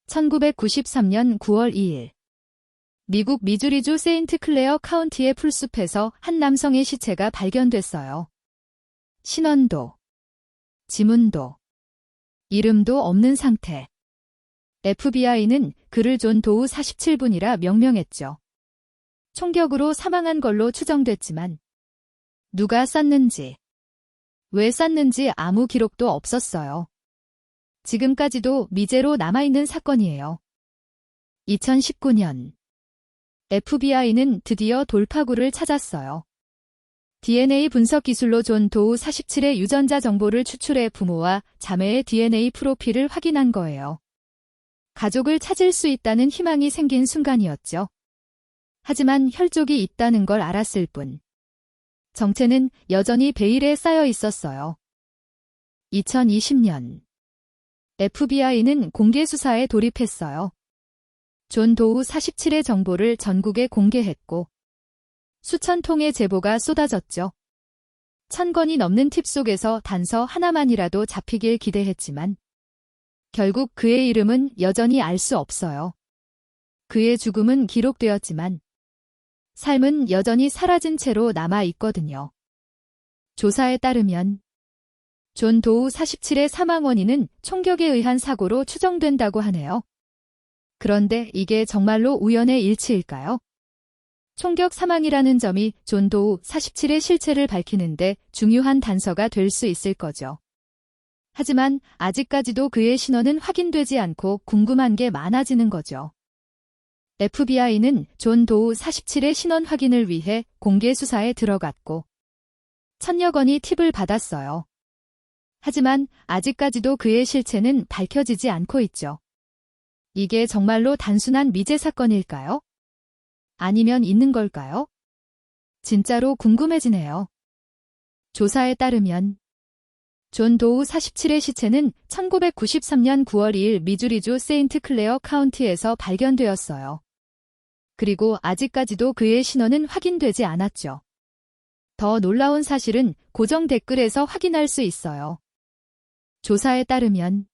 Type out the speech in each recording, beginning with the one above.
1993년 9월 2일 미국 미주리주 세인트 클레어 카운티의 풀숲에서 한 남성의 시체가 발견됐어요. 신원도, 지문도, 이름도 없는 상태. FBI는 그를 존 도우 47분이라 명명했죠. 총격으로 사망한 걸로 추정됐지만 누가 쐈는지, 왜 쐈는지 아무 기록도 없었어요. 지금까지도 미제로 남아있는 사건이에요. 2019년 FBI는 드디어 돌파구를 찾았어요. DNA 분석 기술로 존 도우 47의 유전자 정보를 추출해 부모와 자매의 DNA 프로필을 확인한 거예요. 가족을 찾을 수 있다는 희망이 생긴 순간이었죠. 하지만 혈족이 있다는 걸 알았을 뿐 정체는 여전히 베일에 쌓여 있었어요. 2020년 FBI는 공개 수사에 돌입했어요. 존 도우 47의 정보를 전국에 공개했고 수천 통의 제보가 쏟아졌죠. 1000건이 넘는 팁 속에서 단서 하나만이라도 잡히길 기대했지만 결국 그의 이름은 여전히 알 수 없어요. 그의 죽음은 기록되었지만 삶은 여전히 사라진 채로 남아 있거든요. 조사에 따르면 존 도우 47의 사망 원인은 총격에 의한 사고로 추정된다고 하네요. 그런데 이게 정말로 우연의 일치일까요? 총격 사망이라는 점이 존 도우 47의 실체를 밝히는데 중요한 단서가 될 수 있을 거죠. 하지만 아직까지도 그의 신원은 확인되지 않고 궁금한 게 많아지는 거죠. FBI는 존 도우 47의 신원 확인을 위해 공개 수사에 들어갔고 1000여 건의 팁을 받았어요. 하지만 아직까지도 그의 실체는 밝혀지지 않고 있죠. 이게 정말로 단순한 미제 사건일까요? 아니면 있는 걸까요? 진짜로 궁금해지네요. 조사에 따르면 존 도우 47의 시체는 1993년 9월 2일 미주리주 세인트 클레어 카운티에서 발견되었어요. 그리고 아직까지도 그의 신원은 확인되지 않았죠. 더 놀라운 사실은 고정 댓글에서 확인할 수 있어요. 조사에 따르면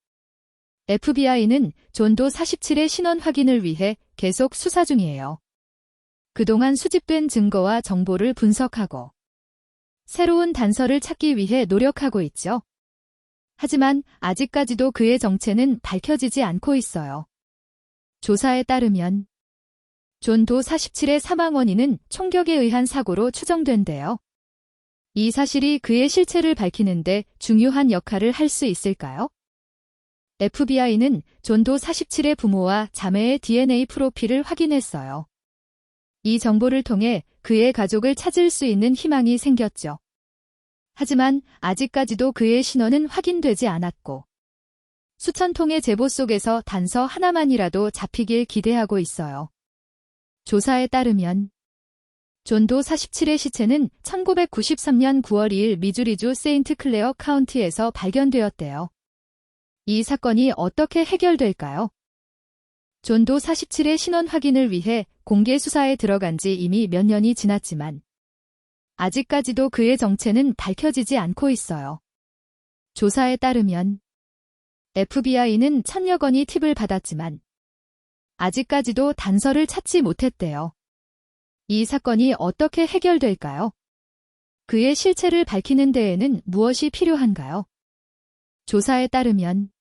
FBI는 존 도우 47의 신원 확인을 위해 계속 수사 중이에요. 그동안 수집된 증거와 정보를 분석하고 새로운 단서를 찾기 위해 노력하고 있죠. 하지만 아직까지도 그의 정체는 밝혀지지 않고 있어요. 조사에 따르면 존 도우 47의 사망 원인은 총격에 의한 사고로 추정된대요. 이 사실이 그의 실체를 밝히는데 중요한 역할을 할 수 있을까요? FBI는 존 도우 47의 부모와 자매의 DNA 프로필을 확인했어요. 이 정보를 통해 그의 가족을 찾을 수 있는 희망이 생겼죠. 하지만 아직까지도 그의 신원은 확인되지 않았고 수천 통의 제보 속에서 단서 하나만이라도 잡히길 기대하고 있어요. 조사에 따르면 존 도우 47의 시체는 1993년 9월 2일 미주리주 세인트 클레어 카운티에서 발견되었대요. 이 사건이 어떻게 해결될까요? 존 도우 47의 신원 확인을 위해 공개 수사에 들어간 지 이미 몇 년이 지났지만 아직까지도 그의 정체는 밝혀지지 않고 있어요. 조사에 따르면 FBI는 1000여 건의 팁을 받았지만 아직까지도 단서를 찾지 못했대요. 이 사건이 어떻게 해결될까요? 그의 실체를 밝히는 데에는 무엇이 필요한가요? 조사에 따르면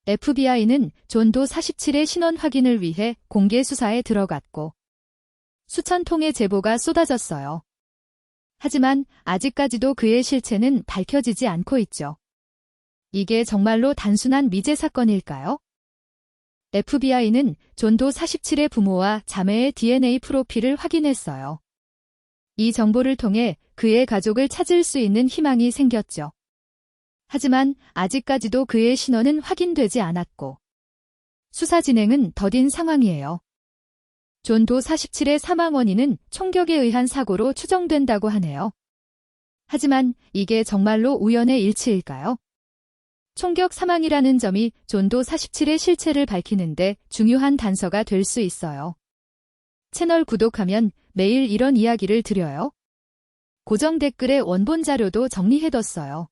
FBI는 존 도우 47의 신원 확인을 위해 공개 수사에 들어갔고 수천 통의 제보가 쏟아졌어요. 하지만 아직까지도 그의 실체는 밝혀지지 않고 있죠. 이게 정말로 단순한 미제 사건일까요? FBI는 존 도우 47의 부모와 자매의 DNA 프로필을 확인했어요. 이 정보를 통해 그의 가족을 찾을 수 있는 희망이 생겼죠. 하지만 아직까지도 그의 신원은 확인되지 않았고 수사 진행은 더딘 상황이에요. 존 도우 47의 사망 원인은 총격에 의한 사고로 추정된다고 하네요. 하지만 이게 정말로 우연의 일치일까요? 총격 사망이라는 점이 존 도우 47의 실체를 밝히는데 중요한 단서가 될 수 있어요. 채널 구독하면 매일 이런 이야기를 드려요. 고정 댓글에 원본 자료도 정리해뒀어요.